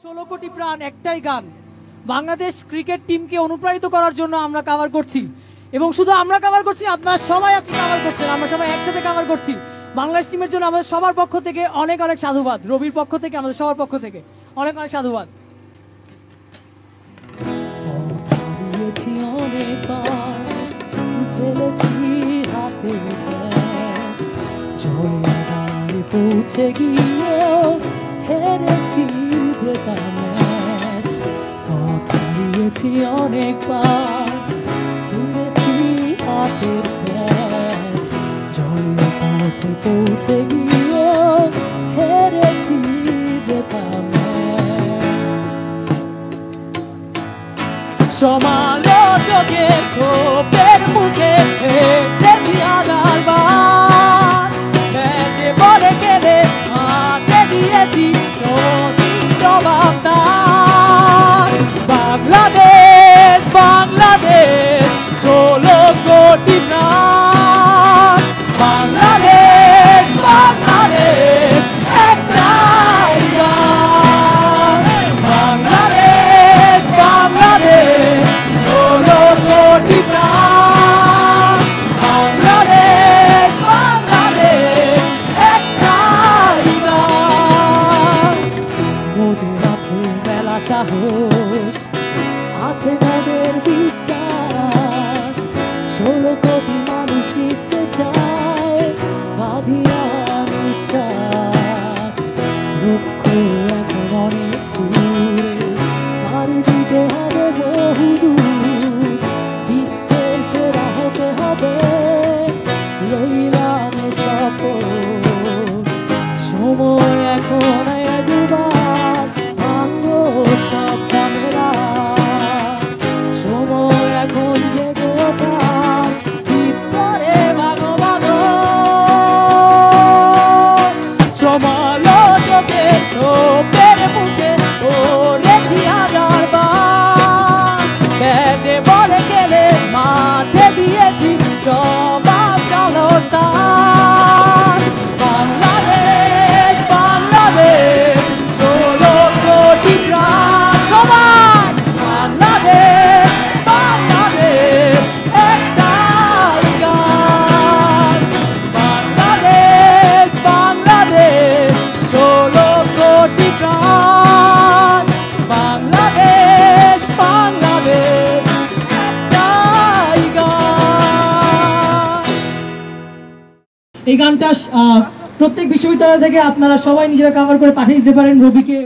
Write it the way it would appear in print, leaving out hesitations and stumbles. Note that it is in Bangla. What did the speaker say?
16 কোটি প্রাণ একটাই গান। বাংলাদেশ ক্রিকেট টিমকে অনুপ্রাণিত করার জন্য আমরা কভার করছি, এবং শুধু আমরা কভার করছি, আপনারা সবাই আজকে কভার করছেন, আমরা সবাই একসাথে কভার করছি। বাংলাদেশ টিমের জন্য আমাদের সবার পক্ষ থেকে অনেক অনেক সাধুবাদ, রবির পক্ষ থেকে, আমাদের সবার পক্ষ থেকে অনেক অনেক সাধুবাদ। পৌঁছে গিয়েও হেরেছি যে ম্যাচ, কথা দিয়েছি অনেকবার, তুলেছি হাতের ক্যাচ, জয়ের পথে পৌঁছে গিয়েও হেরেছি যে ম্যাচ। সমালোচকের ক্ষোভের মুখে হেরেছি হাজারবার, ব্যাটে বলে গেলে হাতে দিয়েছি জবাবদার। বাংলাদেশ বাংলাদেশ 16 কোটি প্রাণ, বাংলাদেশ বাংলাদেশ একটাই গান। বাংলাদেশ বাংলাদেশ 16 কোটি প্রাণ, বাংলাদেশ বাংলাদেশ একটাই গান। মোদের আছে মেলা সাহস, আছে মোদের বিশ্বাস, 16 কোটি মানুষ জিততে চায় বাঁধিয়া নিঃশ্বাস। লক্ষ্য এখন অনেক দূরে, পাড়ি দিতে হবে বহু দূর, বিশ্বের সেরা হতে হবে লইলাম শপথ। সময় এখন একবার ভাঙবো সব ঝামেলা, সময় এখন যে গোটার ঠিক করে ভাগবাদ। সমালোচকের ক্ষোভের মুখে পড়েছি হাজারবার, ব্যাটে বলে গেলে মাঠে দিয়েছি জবাব জলতার। বাংলাদেশ বাংলাদেশ 16 কোটি প্রাণ, সবাই বাংলাদেশ বাংলাদেশ একটাই গান। বাংলাদেশ বাংলাদেশ 16 কোটি প্রাণ, বাংলাদেশ বাংলাদেশ একটাই গান। এই গানটা প্রত্যেক বিশ্ববিদ্যালয় থেকে আপনারা সবাই নিজেরা কভার করে পাঠিয়ে দিতে পারেন রবিকে।